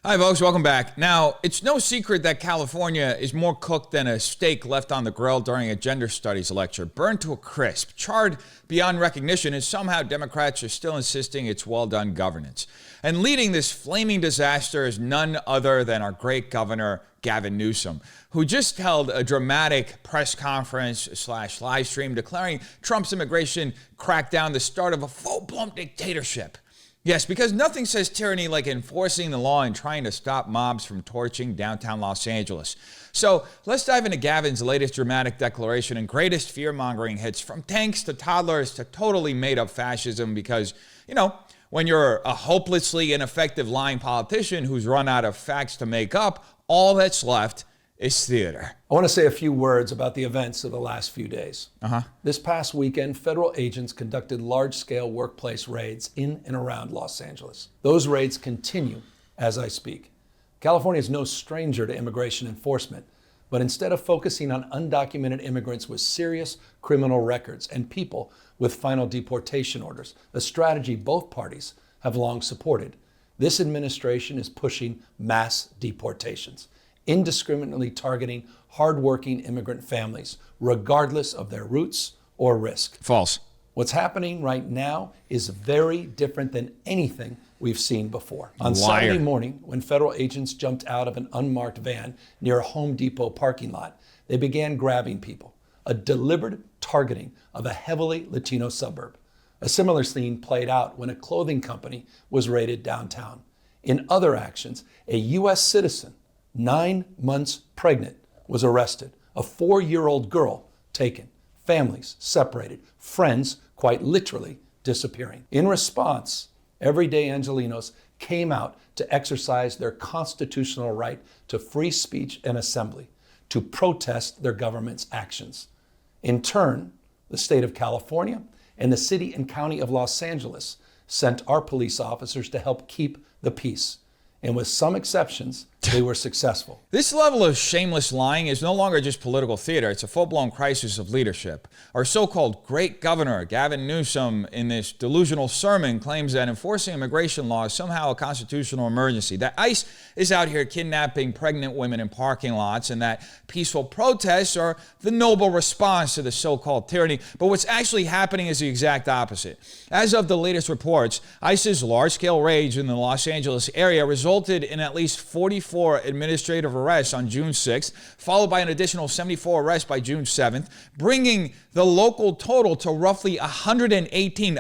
Hi folks, welcome back. Now, it's no secret that California is more cooked than a steak left on the grill during a gender studies lecture, burned to a crisp, charred beyond recognition, and somehow Democrats are still insisting it's well-done governance. And leading this flaming disaster is none other than our great Governor Gavin Newsom, who just held a dramatic press conference / live stream declaring Trump's immigration crackdown the start of a full-blown dictatorship. Yes, because nothing says tyranny like enforcing the law and trying to stop mobs from torching downtown Los Angeles. So let's dive into Gavin's latest dramatic declaration and greatest fear-mongering hits, from tanks to toddlers to totally made-up fascism, because, you know, when you're a hopelessly ineffective lying politician who's run out of facts to make up, all that's left is theater. I want to say a few words about the events of the last few days. This past weekend, federal agents conducted large-scale workplace raids in and around Los Angeles. Those raids continue as I speak. California is no stranger to immigration enforcement, but instead of focusing on undocumented immigrants with serious criminal records and people with final deportation orders, a strategy both parties have long supported, this administration is pushing mass deportations, indiscriminately targeting hardworking immigrant families, regardless of their roots or risk. False. What's happening right now is very different than anything we've seen before. On Saturday morning, when federal agents jumped out of an unmarked van near a Home Depot parking lot, they began grabbing people, a deliberate targeting of a heavily Latino suburb. A similar scene played out when a clothing company was raided downtown. In other actions, a U.S. citizen 9 months pregnant was arrested, a 4-year-old girl taken, families separated, friends quite literally disappearing. In response, everyday Angelenos came out to exercise their constitutional right to free speech and assembly, to protest their government's actions. In turn, the state of California and the city and county of Los Angeles sent our police officers to help keep the peace. And with some exceptions, they were successful. This level of shameless lying is no longer just political theater. It's a full-blown crisis of leadership. Our so-called great governor, Gavin Newsom, in this delusional sermon claims that enforcing immigration law is somehow a constitutional emergency, that ICE is out here kidnapping pregnant women in parking lots, and that peaceful protests are the noble response to the so-called tyranny. But what's actually happening is the exact opposite. As of the latest reports, ICE's large-scale raids in the Los Angeles area resulted in at least 44 administrative arrests on June 6th, followed by an additional 74 arrests by June 7th, bringing the local total to roughly 118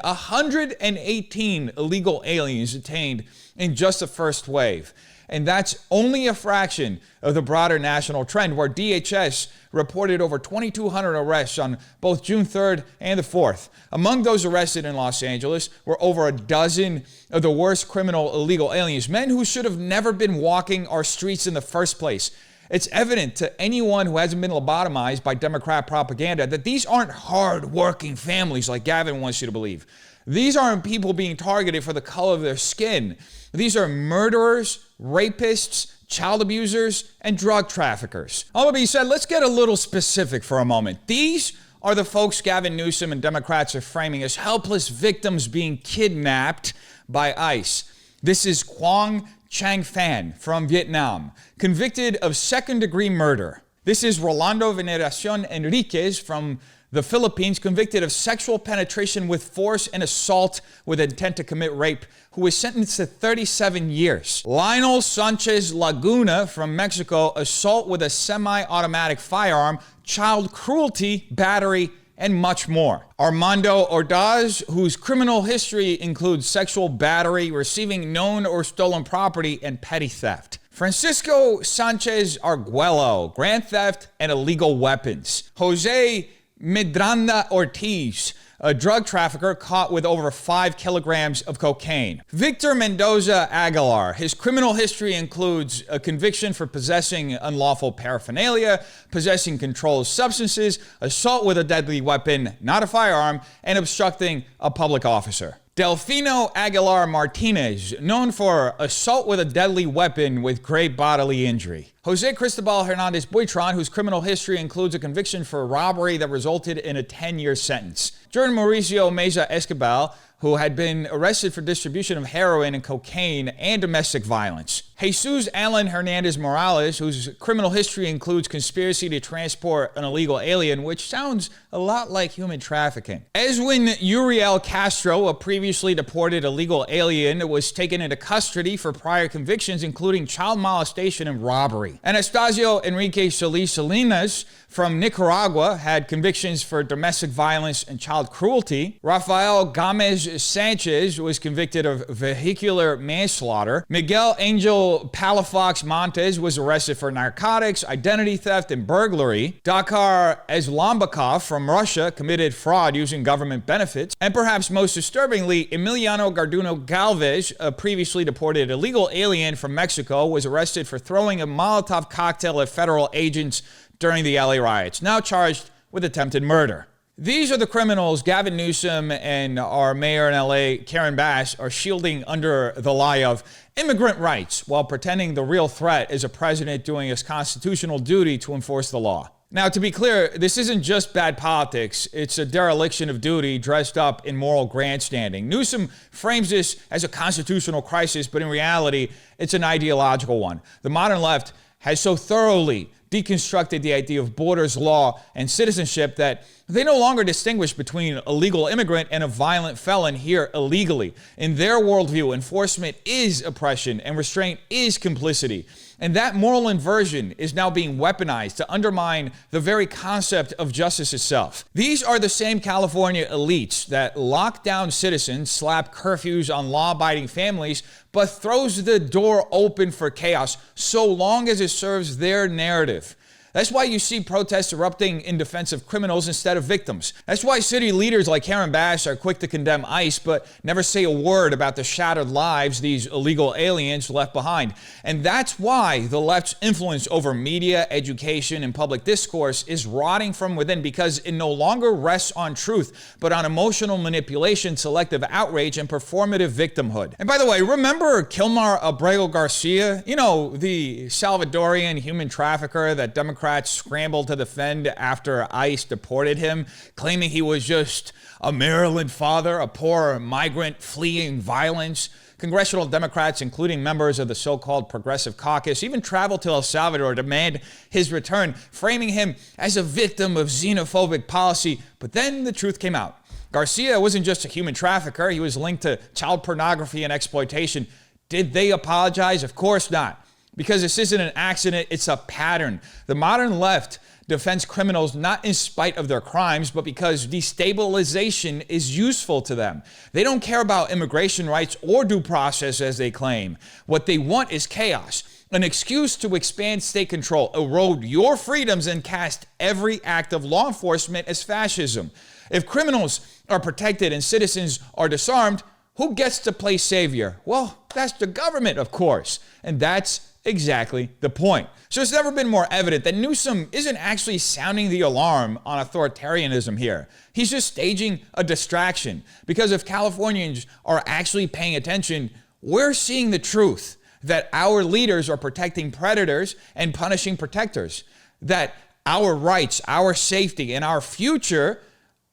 illegal aliens detained in just the first wave. And that's only a fraction of the broader national trend, where DHS reported over 2,200 arrests on both June 3rd and the 4th. Among those arrested in Los Angeles were over a dozen of the worst criminal illegal aliens, men who should have never been walking our streets in the first place. It's evident to anyone who hasn't been lobotomized by Democrat propaganda that these aren't hard-working families like Gavin wants you to believe. These aren't people being targeted for the color of their skin. These are murderers, rapists, child abusers, and drug traffickers. All that being said, let's get a little specific for a moment. These are the folks Gavin Newsom and Democrats are framing as helpless victims being kidnapped by ICE. This is Quang Chang Phan from Vietnam, convicted of second-degree murder. This is Rolando Veneracion Enriquez from the Philippines, convicted of sexual penetration with force and assault with intent to commit rape, who was sentenced to 37 years. Lionel Sanchez Laguna from Mexico, assault with a semi-automatic firearm, child cruelty, battery, and much more. Armando Ordaz, whose criminal history includes sexual battery, receiving known or stolen property, and petty theft. Francisco Sanchez Arguello, grand theft and illegal weapons. Jose Medranda Ortiz, a drug trafficker caught with over 5 kilograms of cocaine. Victor Mendoza Aguilar, his criminal history includes a conviction for possessing unlawful paraphernalia, possessing controlled substances, assault with a deadly weapon, not a firearm, and obstructing a public officer. Delfino Aguilar Martinez, known for assault with a deadly weapon with great bodily injury. Jose Cristobal Hernandez Buitron, whose criminal history includes a conviction for robbery that resulted in a 10-year sentence. Jordan Mauricio Meza Escobar, who had been arrested for distribution of heroin and cocaine and domestic violence. Jesus Alan Hernandez Morales, whose criminal history includes conspiracy to transport an illegal alien, which sounds a lot like human trafficking. As when Uriel Castro, a previously deported illegal alien, was taken into custody for prior convictions, including child molestation and robbery. Anastasio Enrique Solis Salinas from Nicaragua had convictions for domestic violence and child cruelty. Rafael Gomez Sanchez was convicted of vehicular manslaughter. Miguel Angel Palafox Montes was arrested for narcotics, identity theft, and burglary. Dakar Eslambakov from Russia committed fraud using government benefits. And perhaps most disturbingly, Emiliano Garduno Galvez, a previously deported illegal alien from Mexico, was arrested for throwing a Molotov cocktail at federal agents during the LA riots, now charged with attempted murder. These are the criminals Gavin Newsom and our mayor in LA, Karen Bass, are shielding under the lie of immigrant rights while pretending the real threat is a president doing his constitutional duty to enforce the law. Now, to be clear, this isn't just bad politics. It's a dereliction of duty dressed up in moral grandstanding. Newsom frames this as a constitutional crisis, but in reality, it's an ideological one. The modern left has so thoroughly deconstructed the idea of borders, law, and citizenship that they no longer distinguish between a legal immigrant and a violent felon here illegally. In their worldview, enforcement is oppression and restraint is complicity. And that moral inversion is now being weaponized to undermine the very concept of justice itself. These are the same California elites that lock down citizens, slap curfews on law-abiding families, but throws the door open for chaos so long as it serves their narrative. That's why you see protests erupting in defense of criminals instead of victims. That's why city leaders like Karen Bass are quick to condemn ICE, but never say a word about the shattered lives these illegal aliens left behind. And that's why the left's influence over media, education, and public discourse is rotting from within, because it no longer rests on truth, but on emotional manipulation, selective outrage, and performative victimhood. And by the way, remember Kilmar Abrego Garcia? You know, the Salvadorian human trafficker that Democrats scrambled to defend after ICE deported him, claiming he was just a Maryland father, a poor migrant fleeing violence. Congressional Democrats, including members of the so-called Progressive Caucus, even traveled to El Salvador to demand his return, framing him as a victim of xenophobic policy. But then the truth came out. Garcia wasn't just a human trafficker. He was linked to child pornography and exploitation. Did they apologize? Of course not. Because this isn't an accident, it's a pattern. The modern left defends criminals not in spite of their crimes, but because destabilization is useful to them. They don't care about immigration rights or due process as they claim. What they want is chaos, an excuse to expand state control, erode your freedoms, and cast every act of law enforcement as fascism. If criminals are protected and citizens are disarmed, who gets to play savior? Well, that's the government, of course. And that's exactly the point. So it's never been more evident that Newsom isn't actually sounding the alarm on authoritarianism here. He's just staging a distraction. Because if Californians are actually paying attention, we're seeing the truth that our leaders are protecting predators and punishing protectors. That our rights, our safety, and our future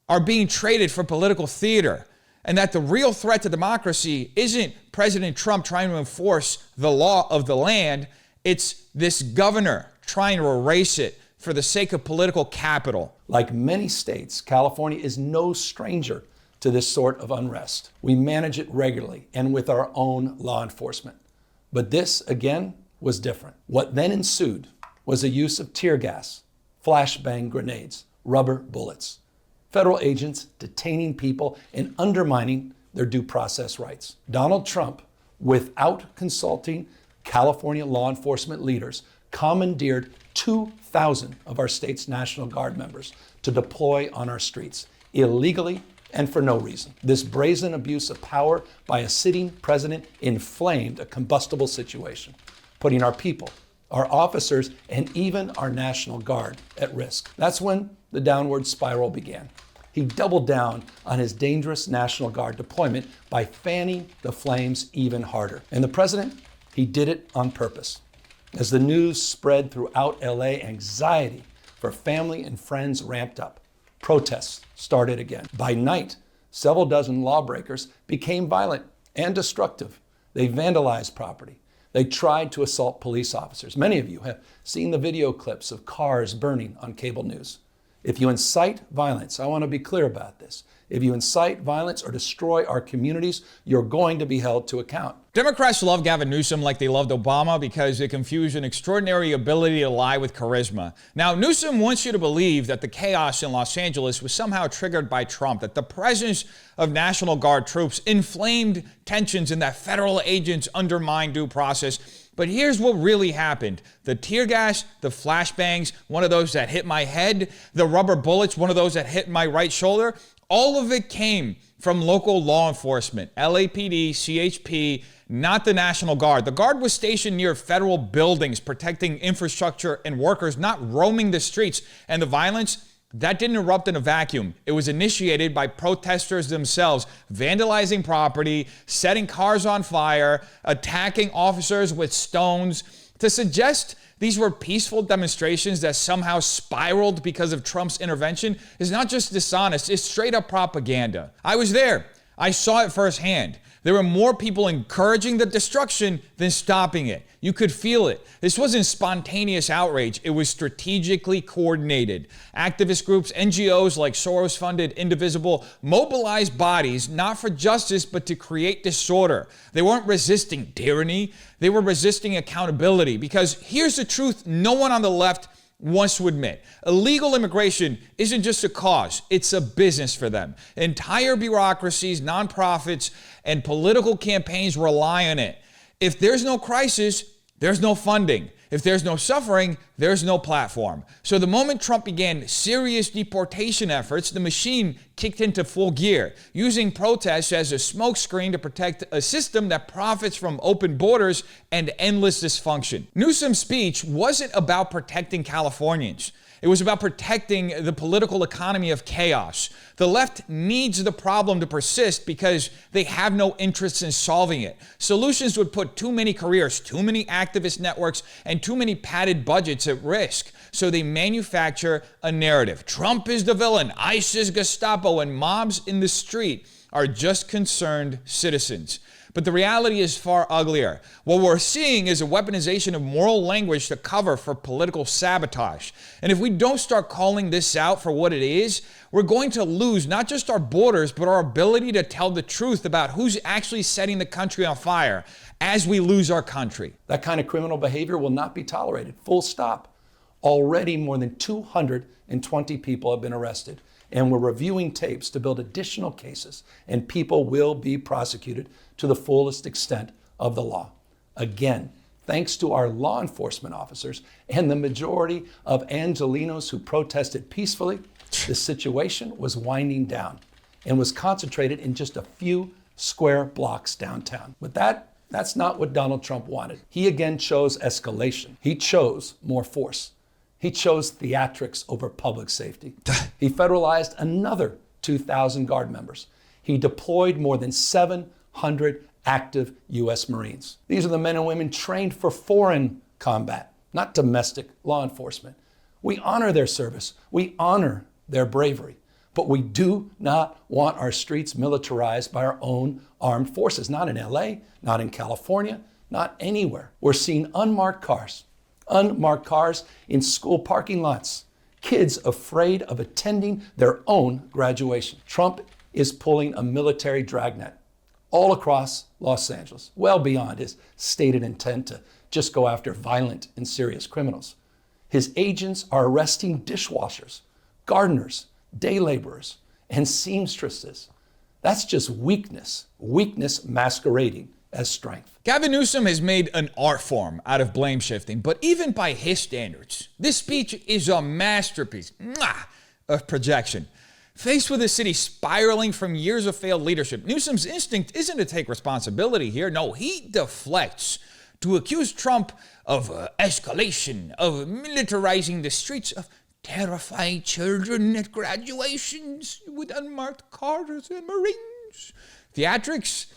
are being traded for political theater. And that the real threat to democracy isn't President Trump trying to enforce the law of the land. It's this governor trying to erase it for the sake of political capital. Like many states, California is no stranger to this sort of unrest. We manage it regularly and with our own law enforcement. But this, again, was different. What then ensued was a use of tear gas, flashbang grenades, rubber bullets. Federal agents detaining people and undermining their due process rights. Donald Trump, without consulting California law enforcement leaders, commandeered 2,000 of our state's National Guard members to deploy on our streets, illegally and for no reason. This brazen abuse of power by a sitting president inflamed a combustible situation, putting our people, our officers, and even our National Guard at risk. That's when the downward spiral began. He doubled down on his dangerous National Guard deployment by fanning the flames even harder. And the president, he did it on purpose. As the news spread throughout LA, anxiety for family and friends ramped up. Protests started again. By night, several dozen lawbreakers became violent and destructive. They vandalized property. They tried to assault police officers. Many of you have seen the video clips of cars burning on cable news. If you incite violence, I want to be clear about this. If you incite violence or destroy our communities, you're going to be held to account. Democrats love Gavin Newsom like they loved Obama because they confuse an extraordinary ability to lie with charisma. Now, Newsom wants you to believe that the chaos in Los Angeles was somehow triggered by Trump, that the presence of National Guard troops inflamed tensions and that federal agents undermined due process. But here's what really happened. The tear gas, the flashbangs, one of those that hit my head, the rubber bullets, one of those that hit my right shoulder, all of it came from local law enforcement, LAPD, CHP, not the National Guard. The Guard was stationed near federal buildings, protecting infrastructure and workers, not roaming the streets. And the violence, that didn't erupt in a vacuum. It was initiated by protesters themselves, vandalizing property, setting cars on fire, attacking officers with stones. To suggest these were peaceful demonstrations that somehow spiraled because of Trump's intervention is not just dishonest, it's straight up propaganda. I was there. I saw it firsthand. There were more people encouraging the destruction than stopping it. You could feel it. This wasn't spontaneous outrage. It was strategically coordinated. Activist groups, NGOs like Soros-funded Indivisible mobilized bodies not for justice but to create disorder. They weren't resisting tyranny. They were resisting accountability. Because here's the truth no one on the left wants to admit. Illegal immigration isn't just a cause, it's a business for them. Entire bureaucracies, nonprofits, and political campaigns rely on it. If there's no crisis, there's no funding. If there's no suffering, there's no platform. So the moment Trump began serious deportation efforts, the machine kicked into full gear, using protests as a smokescreen to protect a system that profits from open borders and endless dysfunction. Newsom's speech wasn't about protecting Californians. It was about protecting the political economy of chaos. The left needs the problem to persist because they have no interest in solving it. Solutions would put too many careers, too many activist networks, and too many padded budgets at risk. So they manufacture a narrative. Trump is the villain, ISIS, Gestapo, and mobs in the street are just concerned citizens. But the reality is far uglier. What we're seeing is a weaponization of moral language to cover for political sabotage. And if we don't start calling this out for what it is, we're going to lose not just our borders, but our ability to tell the truth about who's actually setting the country on fire as we lose our country. That kind of criminal behavior will not be tolerated. Full stop. Already more than 220 people have been arrested. And we're reviewing tapes to build additional cases, and people will be prosecuted to the fullest extent of the law. Again, thanks to our law enforcement officers and the majority of Angelenos who protested peacefully, the situation was winding down and was concentrated in just a few square blocks downtown. But that's not what Donald Trump wanted. He again chose escalation. He chose more force. He chose theatrics over public safety. He federalized another 2,000 Guard members. He deployed more than 700 active U.S. Marines. These are the men and women trained for foreign combat, not domestic law enforcement. We honor their service. We honor their bravery. But we do not want our streets militarized by our own armed forces. Not in L.A., not in California, not anywhere. We're seeing unmarked cars in school parking lots, kids afraid of attending their own graduation. Trump is pulling a military dragnet all across Los Angeles, well beyond his stated intent to just go after violent and serious criminals. His agents are arresting dishwashers, gardeners, day laborers, and seamstresses. That's just weakness masquerading as strength. Gavin Newsom has made an art form out of blame shifting, but even by his standards, this speech is a masterpiece of projection. Faced with a city spiraling from years of failed leadership, Newsom's instinct isn't to take responsibility here. No, he deflects to accuse Trump of escalation, of militarizing the streets, of terrifying children at graduations with unmarked cars and Marines. Theatrics?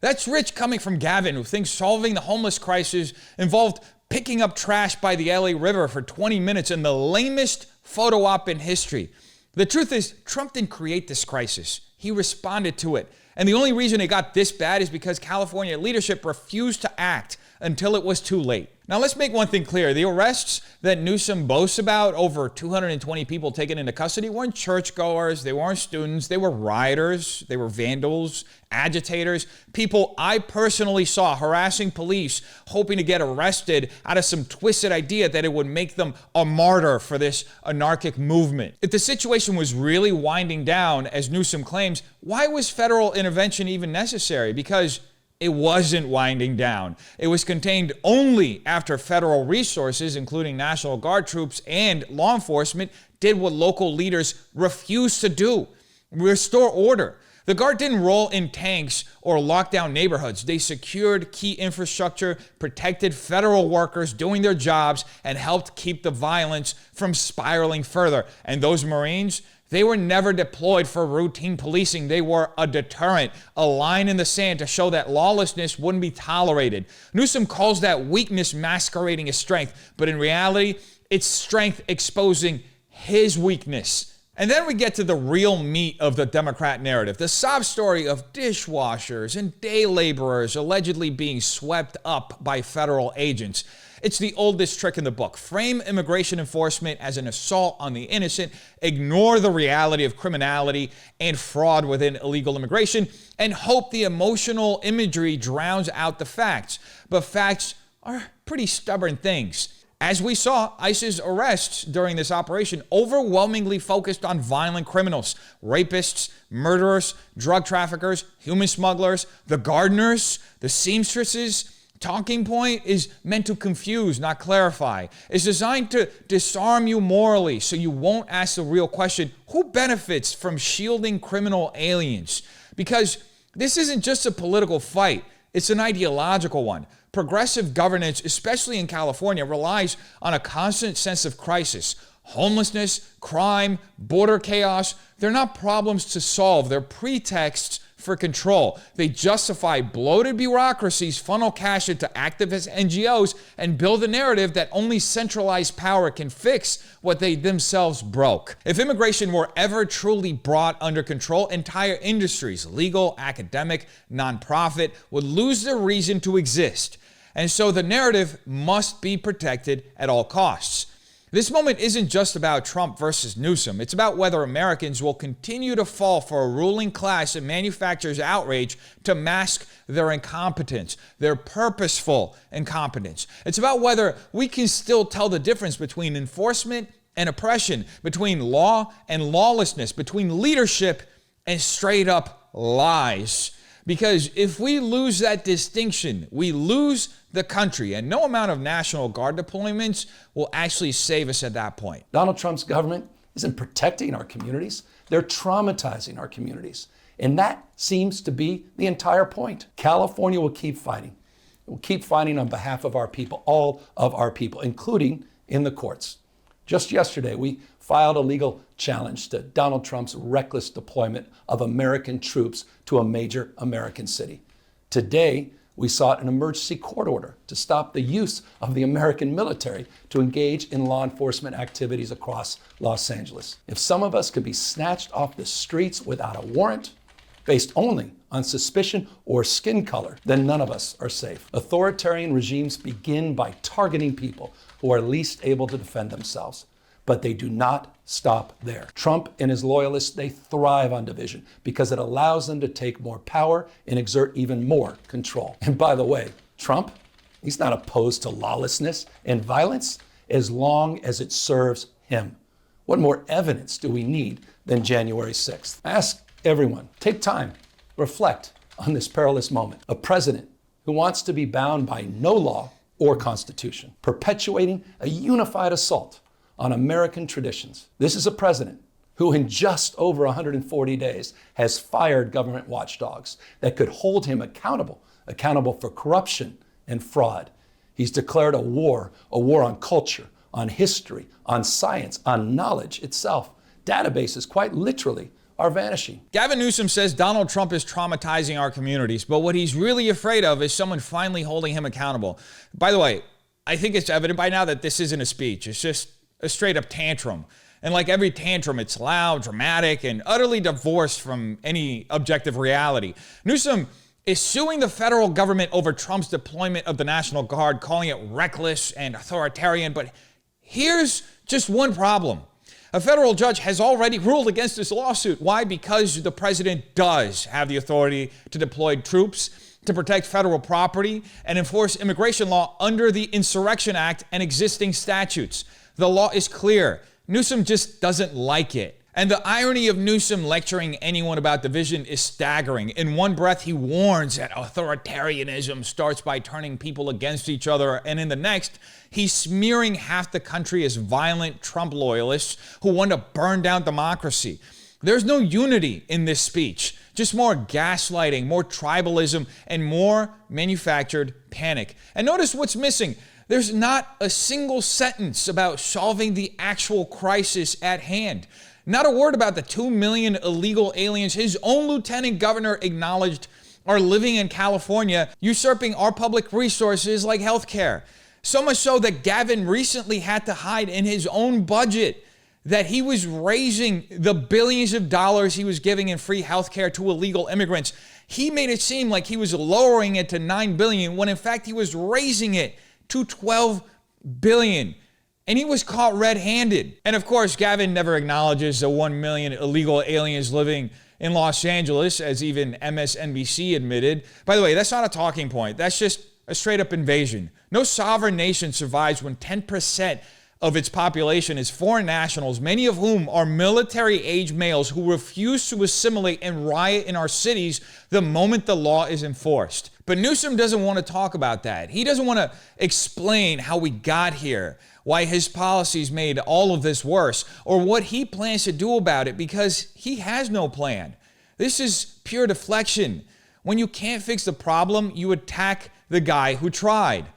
That's rich coming from Gavin, who thinks solving the homeless crisis involved picking up trash by the LA River for 20 minutes in the lamest photo op in history. The truth is, Trump didn't create this crisis. He responded to it. And the only reason it got this bad is because California leadership refused to act. until it was too late. Now, let's make one thing clear. The arrests that Newsom boasts about, over 220 people taken into custody, weren't churchgoers, they weren't students, they were rioters, they were vandals, agitators, people I personally saw harassing police, hoping to get arrested out of some twisted idea that it would make them a martyr for this anarchic movement. If the situation was really winding down, as Newsom claims, why was federal intervention even necessary? Because it wasn't winding down. It was contained only after federal resources, including National Guard troops and law enforcement, did what local leaders refused to do: restore order. The Guard didn't roll in tanks or lock down neighborhoods. They secured key infrastructure, protected federal workers doing their jobs, and helped keep the violence from spiraling further. And those Marines, they were never deployed for routine policing. They were a deterrent, a line in the sand to show that lawlessness wouldn't be tolerated. Newsom calls that weakness masquerading as strength, but in reality, it's strength exposing his weakness. And then we get to the real meat of the Democrat narrative, the sob story of dishwashers and day laborers allegedly being swept up by federal agents. It's the oldest trick in the book. Frame immigration enforcement as an assault on the innocent, ignore the reality of criminality and fraud within illegal immigration, and hope the emotional imagery drowns out the facts. But facts are pretty stubborn things. As we saw, ICE's arrests during this operation overwhelmingly focused on violent criminals, rapists, murderers, drug traffickers, human smugglers, the gardeners, the seamstresses. Talking point is meant to confuse, not clarify. It's designed to disarm you morally so you won't ask the real question: who benefits from shielding criminal aliens? Because this isn't just a political fight, it's an ideological one. Progressive governance, especially in California, relies on a constant sense of crisis. Homelessness, crime, border chaos, they're not problems to solve, they're pretexts for control. They justify bloated bureaucracies, funnel cash into activist NGOs, and build a narrative that only centralized power can fix what they themselves broke. If immigration were ever truly brought under control, entire industries, legal, academic, nonprofit, would lose their reason to exist. And so the narrative must be protected at all costs. This moment isn't just about Trump versus Newsom. It's about whether Americans will continue to fall for a ruling class that manufactures outrage to mask their incompetence, their purposeful incompetence. It's about whether we can still tell the difference between enforcement and oppression, between law and lawlessness, between leadership and straight up lies. Because if we lose that distinction, we lose the country, and no amount of National Guard deployments will actually save us at that point. Donald Trump's government isn't protecting our communities. They're traumatizing our communities. And that seems to be the entire point. California will keep fighting. It will keep fighting on behalf of our people, all of our people, including in the courts. Just yesterday, we filed a legal challenge to Donald Trump's reckless deployment of American troops to a major American city. Today, we sought an emergency court order to stop the use of the American military to engage in law enforcement activities across Los Angeles. If some of us could be snatched off the streets without a warrant, based only on suspicion or skin color, then none of us are safe. Authoritarian regimes begin by targeting people who are least able to defend themselves. But they do not stop there. Trump and his loyalists, they thrive on division because it allows them to take more power and exert even more control. And by the way, Trump, he's not opposed to lawlessness and violence as long as it serves him. What more evidence do we need than January 6th? Ask everyone, take time, reflect on this perilous moment. A president who wants to be bound by no law or constitution, perpetuating a unified assault on American traditions. This is a president who in just over 140 days has fired government watchdogs that could hold him accountable for corruption and fraud. He's declared a war on culture, on history, on science, on knowledge itself. Databases, quite literally, are vanishing. Gavin Newsom says Donald Trump is traumatizing our communities, but what he's really afraid of is someone finally holding him accountable. By the way, I think it's evident by now that this isn't a speech. It's just a straight up tantrum. And like every tantrum, it's loud, dramatic, and utterly divorced from any objective reality. Newsom is suing the federal government over Trump's deployment of the National Guard, calling it reckless and authoritarian. But here's just one problem. A federal judge has already ruled against this lawsuit. Why? Because the president does have the authority to deploy troops to protect federal property and enforce immigration law under the Insurrection Act and existing statutes. The law is clear. Newsom just doesn't like it. And the irony of Newsom lecturing anyone about division is staggering. In one breath, he warns that authoritarianism starts by turning people against each other, and in the next, he's smearing half the country as violent Trump loyalists who want to burn down democracy. There's no unity in this speech, just more gaslighting, more tribalism, and more manufactured panic. And notice what's missing. There's not a single sentence about solving the actual crisis at hand. Not a word about the 2 million illegal aliens his own lieutenant governor acknowledged are living in California, usurping our public resources like healthcare. So much so that Gavin recently had to hide in his own budget that he was raising the billions of dollars he was giving in free healthcare to illegal immigrants. He made it seem like he was lowering it to $9 billion when in fact he was raising it to $12 billion. And he was caught red-handed. And of course, Gavin never acknowledges the 1 million illegal aliens living in Los Angeles, as even MSNBC admitted. By the way, that's not a talking point. That's just a straight-up invasion. No sovereign nation survives when 10% of its population is foreign nationals, many of whom are military-age males who refuse to assimilate and riot in our cities the moment the law is enforced. But Newsom doesn't want to talk about that. He doesn't want to explain how we got here, why his policies made all of this worse, or what he plans to do about it, because he has no plan. This is pure deflection. When you can't fix the problem, you attack the guy who tried.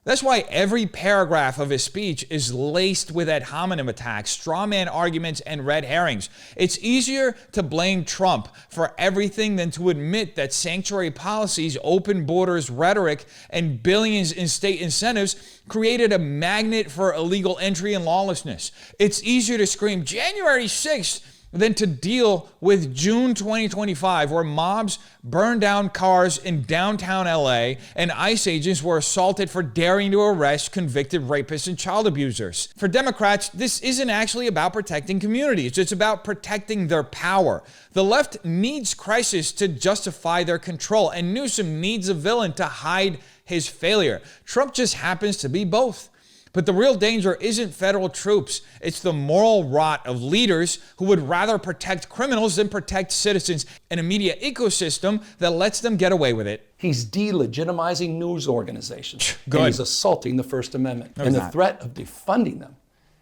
That's why every paragraph of his speech is laced with ad hominem attacks, straw man arguments, and red herrings. It's easier to blame Trump for everything than to admit that sanctuary policies, open borders rhetoric, and billions in state incentives created a magnet for illegal entry and lawlessness. It's easier to scream January 6th than to deal with June 2025, where mobs burned down cars in downtown LA and ICE agents were assaulted for daring to arrest convicted rapists and child abusers. For Democrats, this isn't actually about protecting communities. It's about protecting their power. The left needs crisis to justify their control, and Newsom needs a villain to hide his failure. Trump just happens to be both. But the real danger isn't federal troops. It's the moral rot of leaders who would rather protect criminals than protect citizens, and a media ecosystem that lets them get away with it. He's delegitimizing news organizations. Good. And he's assaulting the First Amendment. No, and the not. threat of defunding them.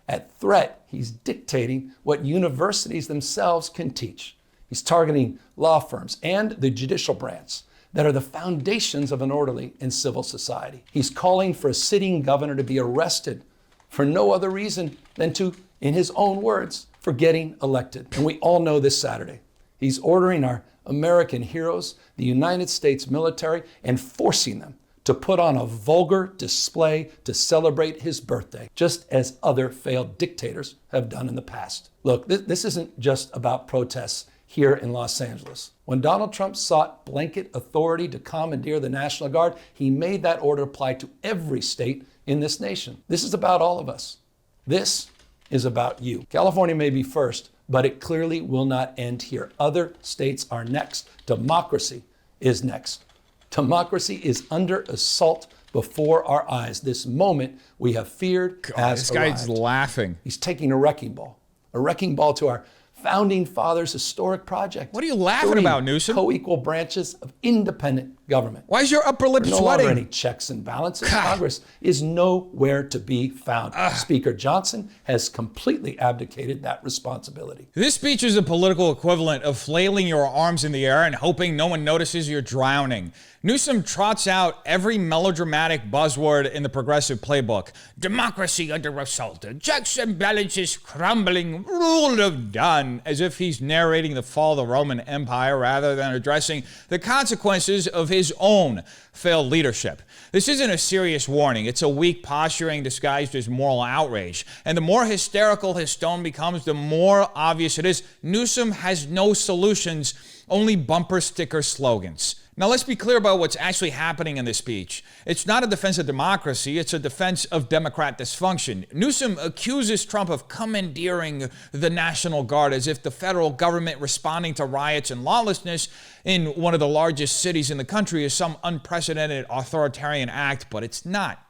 At threat, he's dictating what universities themselves can teach. He's targeting law firms and the judicial branch that are the foundations of an orderly and civil society. He's calling for a sitting governor to be arrested for no other reason than to, in his own words, for getting elected. And we all know this Saturday. He's ordering our American heroes, the United States military, and forcing them to put on a vulgar display to celebrate his birthday, just as other failed dictators have done in the past. Look, this isn't just about protests here in Los Angeles. When Donald Trump sought blanket authority to commandeer the National Guard, he made that order apply to every state in this nation. This is about all of us. This is about you. California may be first, but it clearly will not end here. Other states are next. Democracy is next. Democracy is under assault before our eyes. This moment we have feared has arrived. This guy's laughing. He's taking a wrecking ball to our founding fathers' historic project. What are you laughing about, Newsom? Co-equal branches of independent government. Why is your upper lip No sweating? longer any checks and balances. Congress is nowhere to be found. Speaker Johnson has completely abdicated that responsibility. This speech is a political equivalent of flailing your arms in the air and hoping no one notices you're drowning. Newsom trots out every melodramatic buzzword in the progressive playbook. Democracy under assault, checks and balances crumbling, rule of done, as if he's narrating the fall of the Roman Empire rather than addressing the consequences of his own failed leadership. This isn't a serious warning. It's a weak posturing disguised as moral outrage. And the more hysterical his tone becomes, the more obvious it is Newsom has no solutions, only bumper sticker slogans. Now, let's be clear about what's actually happening in this speech. It's not a defense of democracy, it's a defense of Democrat dysfunction. Newsom accuses Trump of commandeering the National Guard as if the federal government responding to riots and lawlessness in one of the largest cities in the country is some unprecedented authoritarian act, but it's not.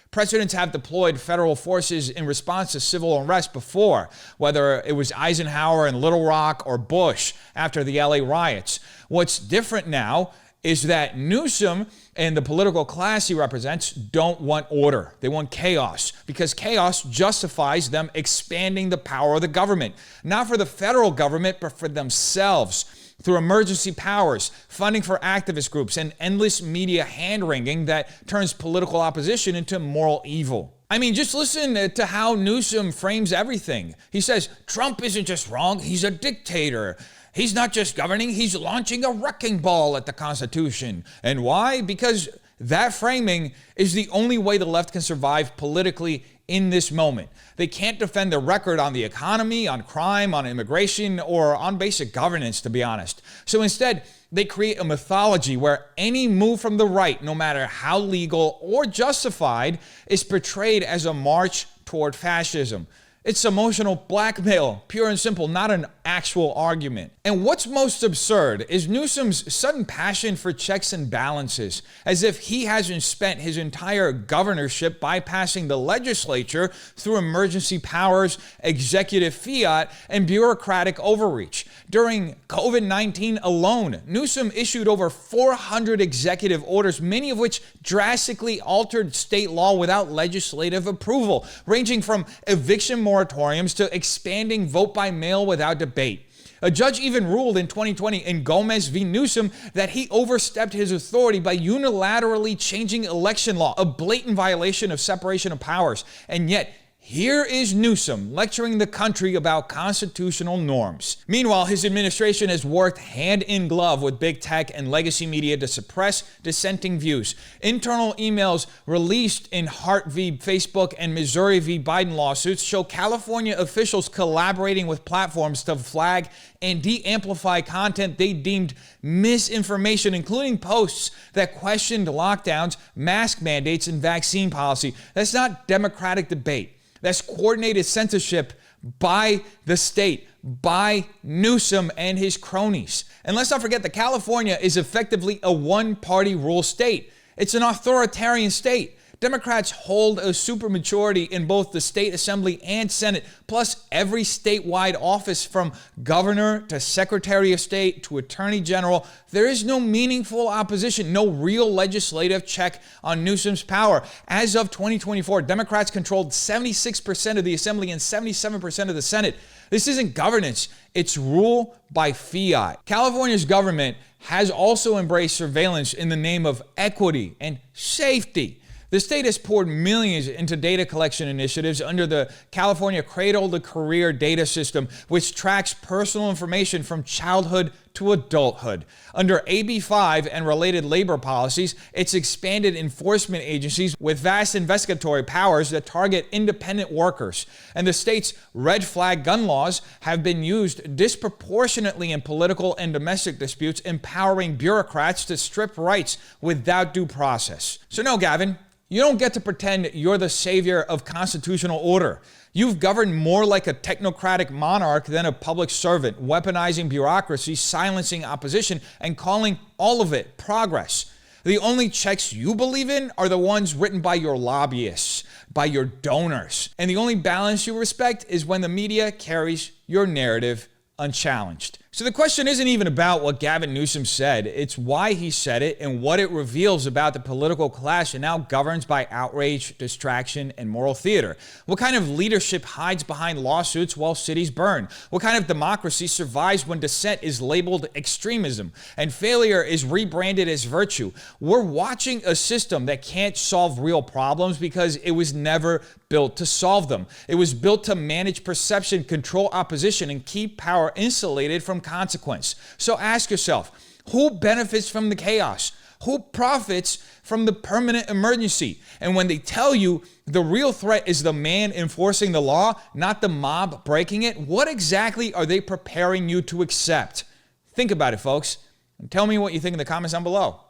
Presidents have deployed federal forces in response to civil unrest before, whether it was Eisenhower in Little Rock or Bush after the LA riots. What's different now is that Newsom and the political class he represents don't want order. They want chaos, because chaos justifies them expanding the power of the government, not for the federal government, but for themselves, through emergency powers, funding for activist groups, and endless media hand-wringing that turns political opposition into moral evil. I mean, just listen to how Newsom frames everything. He says, Trump isn't just wrong, he's a dictator. He's not just governing, he's launching a wrecking ball at the Constitution. And why? Because that framing is the only way the left can survive politically in this moment. They can't defend their record on the economy, on crime, on immigration, or on basic governance, to be honest. So instead, they create a mythology where any move from the right, no matter how legal or justified, is portrayed as a march toward fascism. It's emotional blackmail, pure and simple, not an actual argument. And what's most absurd is Newsom's sudden passion for checks and balances, as if he hasn't spent his entire governorship bypassing the legislature through emergency powers, executive fiat, and bureaucratic overreach. During COVID-19 alone, Newsom issued over 400 executive orders, many of which drastically altered state law without legislative approval, ranging from eviction moratoriums to expanding vote by mail without debate. A judge even ruled in 2020 in Gomez v. Newsom that he overstepped his authority by unilaterally changing election law, a blatant violation of separation of powers. And yet, here is Newsom lecturing the country about constitutional norms. Meanwhile, his administration has worked hand in glove with big tech and legacy media to suppress dissenting views. Internal emails released in Hart v. Facebook and Missouri v. Biden lawsuits show California officials collaborating with platforms to flag and de-amplify content they deemed misinformation, including posts that questioned lockdowns, mask mandates, and vaccine policy. That's not democratic debate. That's coordinated censorship by the state, by Newsom and his cronies. And let's not forget that California is effectively a one-party rule state. It's an authoritarian state. Democrats hold a supermajority in both the state assembly and Senate, plus every statewide office from governor to secretary of state to attorney general. There is no meaningful opposition, no real legislative check on Newsom's power. As of 2024, Democrats controlled 76% of the assembly and 77% of the Senate. This isn't governance, it's rule by fiat. California's government has also embraced surveillance in the name of equity and safety. The state has poured millions into data collection initiatives under the California Cradle to Career data system, which tracks personal information from childhood to adulthood. Under AB 5 and related labor policies, it's expanded enforcement agencies with vast investigatory powers that target independent workers. And the state's red flag gun laws have been used disproportionately in political and domestic disputes, empowering bureaucrats to strip rights without due process. So no, Gavin, you don't get to pretend you're the savior of constitutional order. You've governed more like a technocratic monarch than a public servant, weaponizing bureaucracy, silencing opposition, and calling all of it progress. The only checks you believe in are the ones written by your lobbyists, by your donors. And the only balance you respect is when the media carries your narrative unchallenged. So the question isn't even about what Gavin Newsom said, it's why he said it and what it reveals about the political class that now governs by outrage, distraction, and moral theater. What kind of leadership hides behind lawsuits while cities burn? What kind of democracy survives when dissent is labeled extremism and failure is rebranded as virtue? We're watching a system that can't solve real problems because it was never built to solve them. It was built to manage perception, control opposition, and keep power insulated from consequence. So ask yourself, who benefits from the chaos? Who profits from the permanent emergency? And when they tell you the real threat is the man enforcing the law, not the mob breaking it, what exactly are they preparing you to accept? Think about it, folks, and tell me what you think in the comments down below.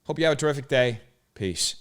Hope you have a terrific day. Peace.